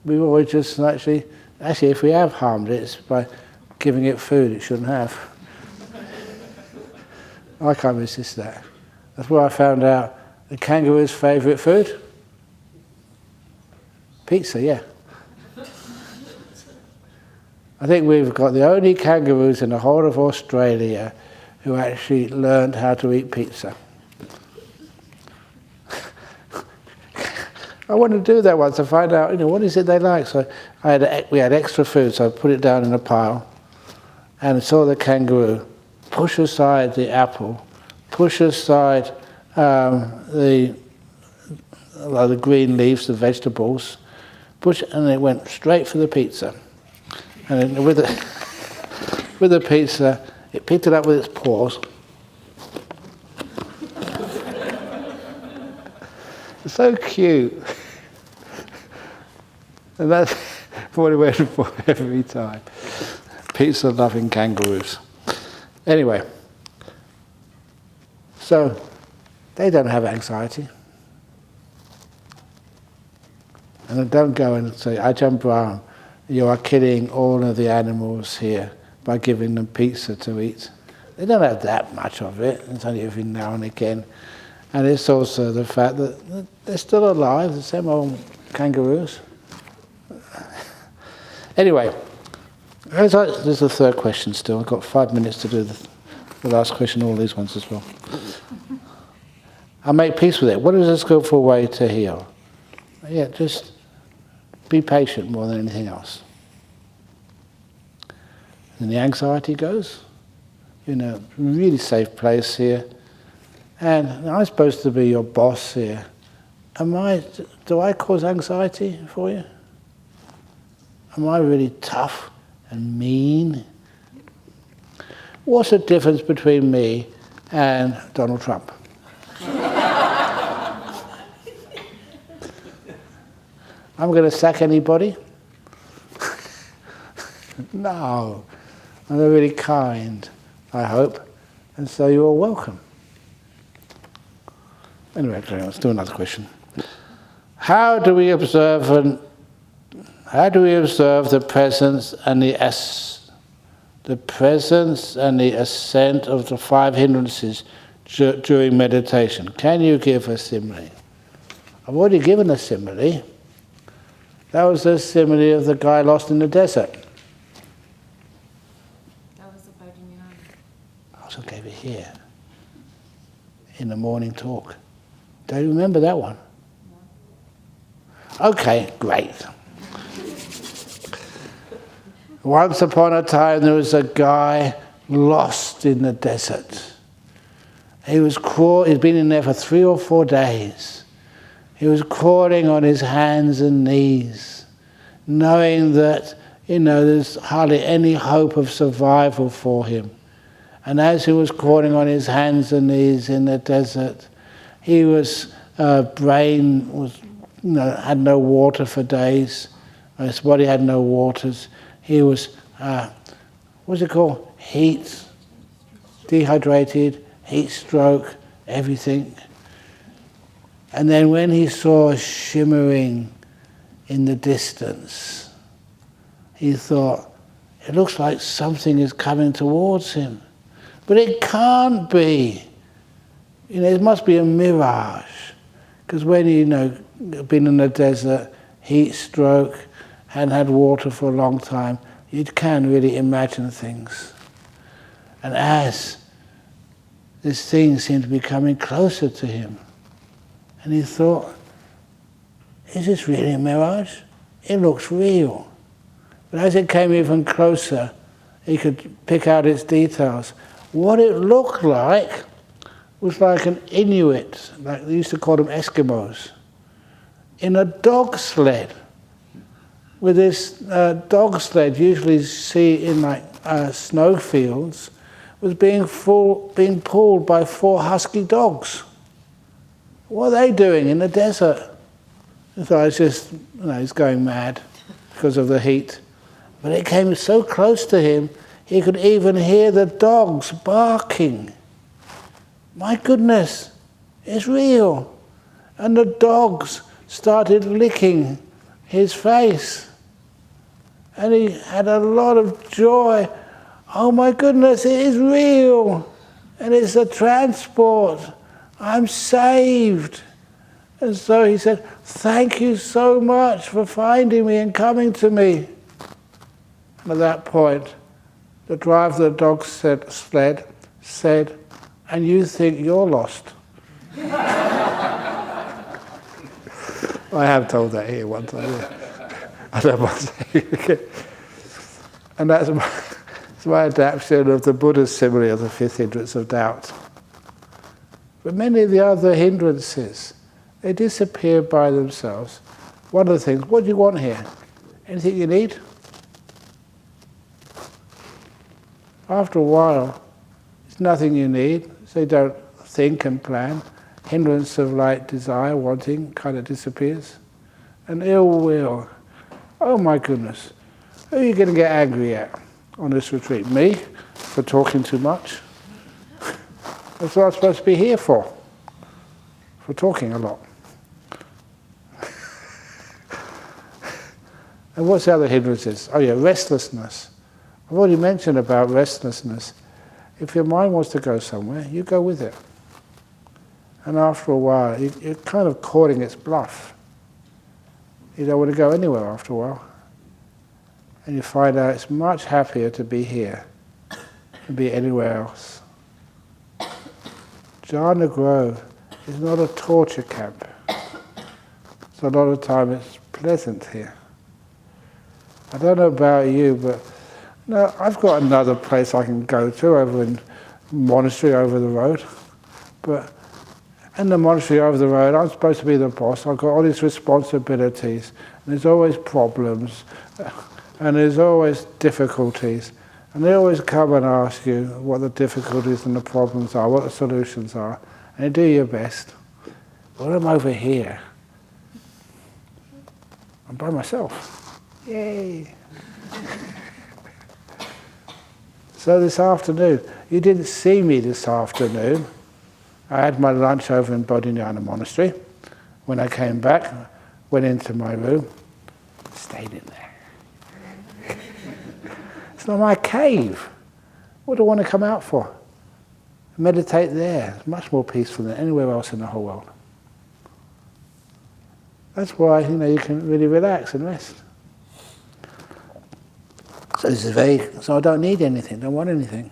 We've always just actually, if we have harmed it, it's by giving it food it shouldn't have. I can't resist that. That's where I found out the kangaroo's favourite food? Pizza, yeah. I think we've got the only kangaroos in the whole of Australia who actually learned how to eat pizza. I wanted to do that once to find out, what is it they like. So we had extra food, so I put it down in a pile and saw the kangaroo push aside the apple, push aside the green leaves, the vegetables, and it went straight for the pizza. And then with the pizza, it picked it up with its paws. It's so cute. And that's what it went for every time. Pizza-loving kangaroos. Anyway, so they don't have anxiety. And don't go and say, Ajahn Brahm, you are killing all of the animals here by giving them pizza to eat. They don't have that much of it. It's only every now and again. And it's also the fact that they're still alive, the same old kangaroos. Anyway, there's the third question still. I've got 5 minutes to do the last question, all these ones as well. I make peace with it. What is a skillful way to heal? Yeah, just be patient more than anything else. And the anxiety goes. You're in a really safe place here. And I'm supposed to be your boss here. Do I cause anxiety for you? Am I really tough and mean? What's the difference between me and Donald Trump? I'm going to sack anybody? No. I'm really kind, I hope. And so you're welcome. Anyway, let's do another question. How do we observe the presence and the ascent of the 5 hindrances during meditation? Can you give a simile? I've already given a simile. That was the simile of the guy lost in the desert. That was about in your I also gave it here in the morning talk. Do you remember that one? No. Okay, great. Once upon a time there was a guy lost in the desert. He'd been in there for 3 or 4 days. He was crawling on his hands and knees, knowing that, there's hardly any hope of survival for him. And as he was crawling on his hands and knees in the desert, his brain had no water for days. His body had no waters. He was, what's it called? Heat, dehydrated, heat stroke, everything. And then when he saw shimmering in the distance, he thought, it looks like something is coming towards him. But it can't be. It must be a mirage. Because when been in the desert, heat stroke, hadn't had water for a long time, you can really imagine things. And as this thing seemed to be coming closer to him, and he thought, is this really a mirage? It looks real. But as it came even closer, he could pick out its details. What it looked like was like an Inuit, like they used to call them Eskimos, in a dog sled. With this dog sled, usually you see in snowfields, was being pulled by 4 husky dogs. What are they doing in the desert? So I was just, he's going mad because of the heat. But it came so close to him, he could even hear the dogs barking. My goodness, it's real. And the dogs started licking his face. And he had a lot of joy. Oh my goodness, it is real. And it's a transport. I'm saved. And so he said, thank you so much for finding me and coming to me. And at that point, the driver of the dog sled said, and you think you're lost? I have told that here one time. I don't mind saying it again. And that's my adaptation of the Buddha's simile of the 5th hindrance of doubt. But many of the other hindrances, they disappear by themselves. One of the things, what do you want here? Anything you need? After a while, it's nothing you need, so you don't think and plan. Hindrance of like desire, wanting, kind of disappears. And ill will. Oh my goodness. Who are you going to get angry at on this retreat? Me? For talking too much? That's what I'm supposed to be here for talking a lot. And what's the other hindrances? Oh yeah, restlessness. I've already mentioned about restlessness. If your mind wants to go somewhere, you go with it. And after a while, you're kind of calling its bluff. You don't want to go anywhere after a while. And you find out it's much happier to be here than be anywhere else. Jhana Grove is not a torture camp. So a lot of time it's pleasant here. I don't know about you, but no, I've got another place I can go to over in monastery over the road. But in the monastery over the road, I'm supposed to be the boss. I've got all these responsibilities. And there's always problems. And there's always difficulties. And they always come and ask you what the difficulties and the problems are, what the solutions are. And you do your best. But I'm over here. I'm by myself. Yay! So this afternoon, you didn't see me this afternoon. I had my lunch over in Bodhinyana Monastery. When I came back, went into my room, stayed in there. It's not my cave. What do I want to come out for? Meditate there. It's much more peaceful than anywhere else in the whole world. That's why, you can really relax and rest. So this is so I don't need anything, don't want anything.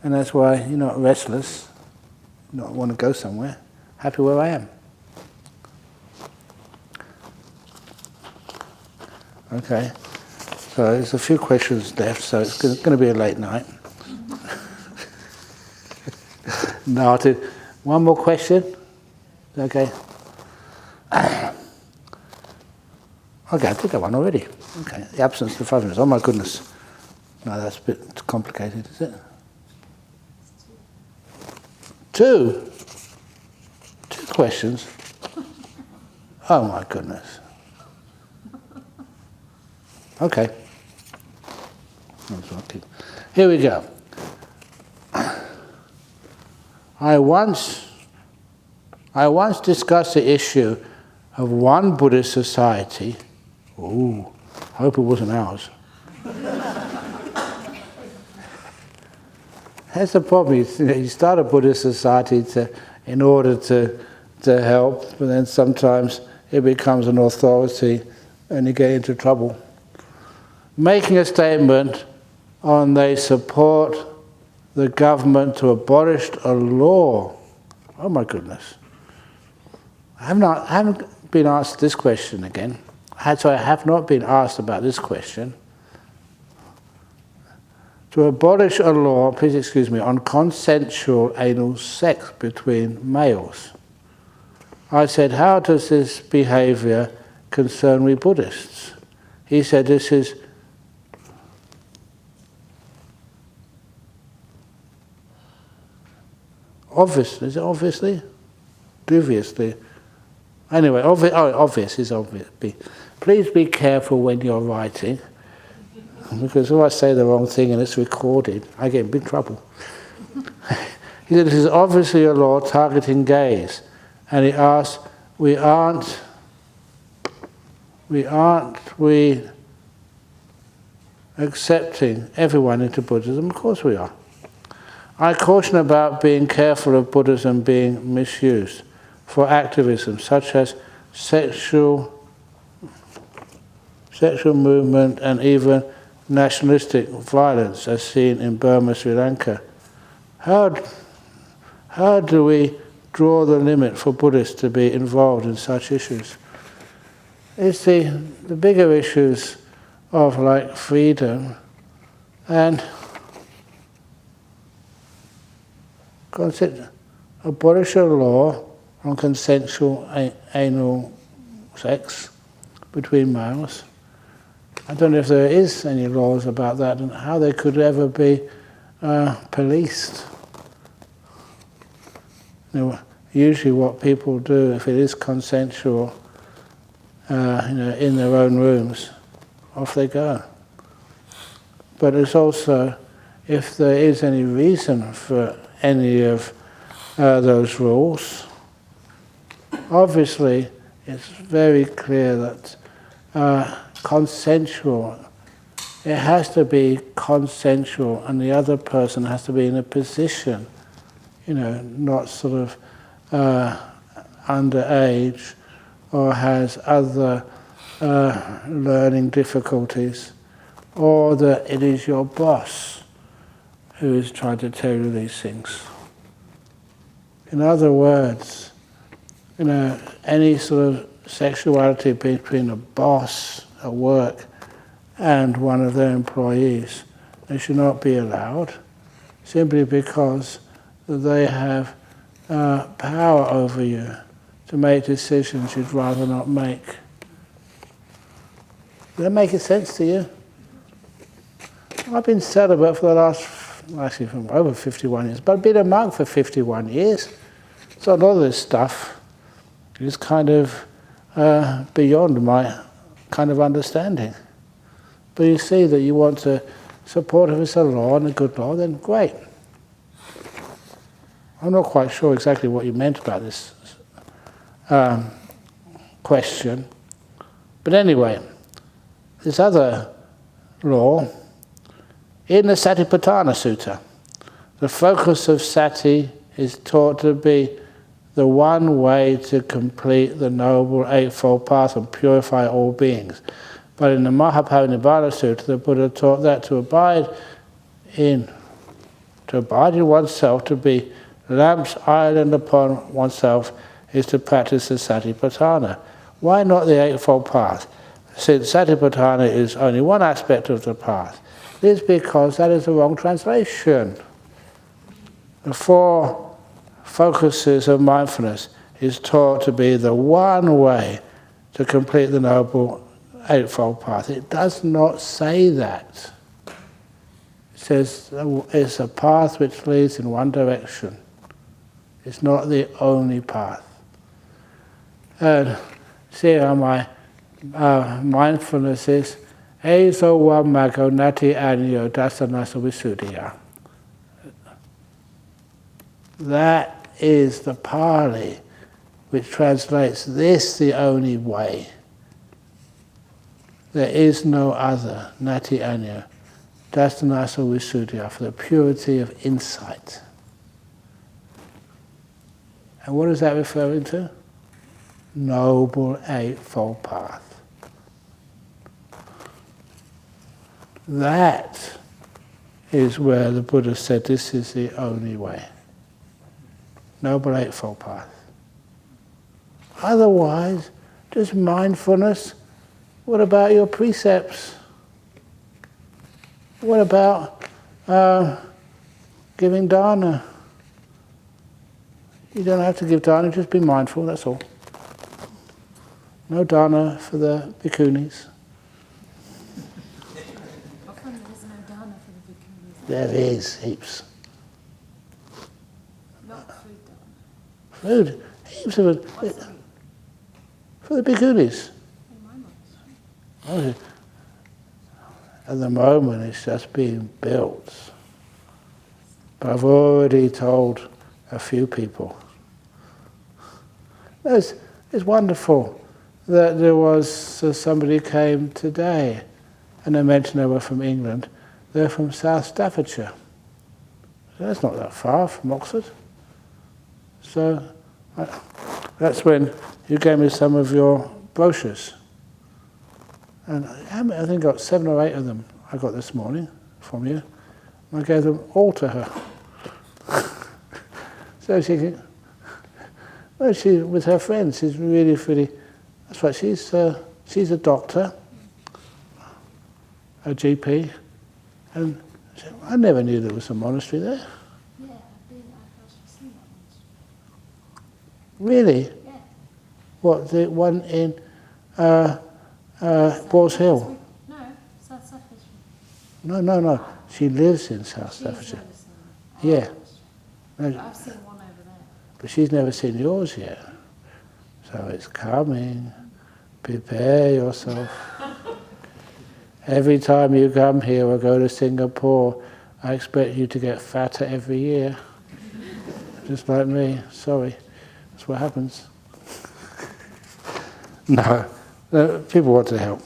And that's why you're not restless, you don't want to go somewhere, happy where I am. Okay, so there's a few questions left, so it's going to be a late night. Noted. One more question? Okay. Okay, I did that one already. Okay, the absence of forgiveness. Oh my goodness. No, that's a bit complicated, is it? Two questions. Oh my goodness. Okay. Here we go. I once discussed the issue of one Buddhist society. Ooh, I hope it wasn't ours. That's the problem. You start a Buddhist society in order to help, but then sometimes it becomes an authority and you get into trouble. Making a statement on they support the government to abolish a law. Oh my goodness. I haven't been asked this question again. So I have not been asked about this question. To abolish a law, please excuse me, on consensual anal sex between males. I said, how does this behaviour concern we Buddhists? He said, this is obvious. Is it obviously? Deviously. Anyway, obvious is obvious. Please be careful when you're writing, because if I say the wrong thing and it's recorded, I get in big trouble. He said, this is obviously a law targeting gays. And he asked, aren't we accepting everyone into Buddhism? Of course we are. I caution about being careful of Buddhism being misused for activism, such as sexual movement and even nationalistic violence, as seen in Burma, Sri Lanka. How do we draw the limit for Buddhists to be involved in such issues? It's the bigger issues of like freedom and a Buddhist law on consensual anal sex between males. I don't know if there is any laws about that and how they could ever be policed. Usually what people do, if it is consensual, in their own rooms, off they go. But it's also, if there is any reason for any of those rules, obviously it's very clear that consensual, it has to be consensual, and the other person has to be in a position, not sort of underage or has other learning difficulties, or that it is your boss who is trying to tell you these things. In other words, any sort of sexuality between a boss at work and one of their employees, they should not be allowed, simply because they have power over you to make decisions you'd rather not make. Does that make sense to you? I've been celibate for the last, actually from over 51 years, but I've been a monk for 51 years. So a lot of this stuff is kind of beyond my kind of understanding. But you see that you want to support if it's a law and a good law, then great. I'm not quite sure exactly what you meant about this question. But anyway, this other law, in the Satipatthana Sutta, the focus of sati is taught to be the one way to complete the Noble Eightfold Path and purify all beings. But in the Mahaparinibbana Sutta, the Buddha taught that to abide in oneself, to be lamps island upon oneself, is to practice the Satipatthana. Why not the Eightfold Path? Since Satipatthana is only one aspect of the path, it is because that is the wrong translation. The four focuses of mindfulness is taught to be the one way to complete the Noble Eightfold Path. It does not say that. It says it's a path which leads in one direction. It's not the only path. And see how my mindfulness is Ezo wa mago nati anyo dasanasa visuddhiya. That is the Pali which translates this the only way. There is no other, nati anyo dasanasa visuddhiya, for the purity of insight. And what is that referring to? Noble Eightfold Path. That is where the Buddha said this is the only way. Noble Eightfold Path. Otherwise, just mindfulness. What about your precepts? What about giving dana? You don't have to give dana, just be mindful, that's all. No dana for the bhikkhunis. How come there is no dana for the bhikkhunis? There is, heaps. Not food dana. Food, heaps of it. For the bhikkhunis. At the moment it's just being built. But I've already told a few people. It's wonderful that there was somebody came today, and they mentioned they were from England. They're from South Staffordshire. So that's not that far from Oxford. So that's when you gave me some of your brochures. And I think I got 7 or 8 of them I got this morning from you. I gave them all to her. So she can, well, she, with her friends, she's really, that's right, she's a doctor, a GP, and I never knew there was a monastery there. Yeah, I've actually seen that Really? Yeah. What, the one in Boars Hill? No, South Staffordshire. No. She lives in South She's Staffordshire. never seen it. Yeah. But No, I've seen one over there. but she's never seen yours yet. So it's coming. Prepare yourself. Every time you come here or go to Singapore, I expect you to get fatter every year. Just like me. Sorry. That's what happens. No. People want to help.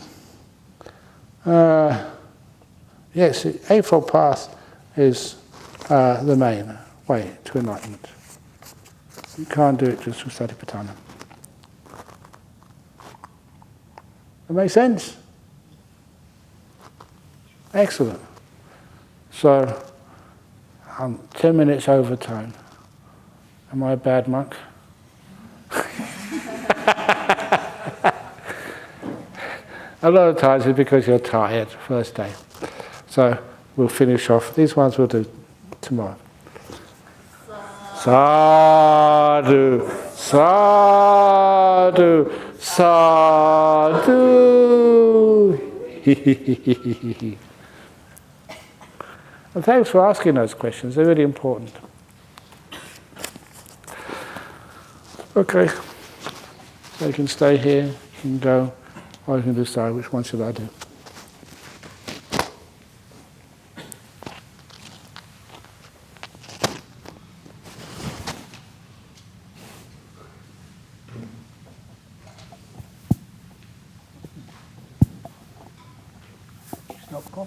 Yes, the Eightfold Path is the main way to enlightenment. You can't do it just through Satipatthana. That makes sense? Excellent. So, I'm 10 minutes over time. Am I a bad monk? A lot of times it's because you're tired first day. So we'll finish off. These ones we'll do tomorrow. Sadhu, sadhu, sadhu. And thanks for asking those questions. They're really important. Okay. So you can stay here, you can go, or you can decide which one should I do.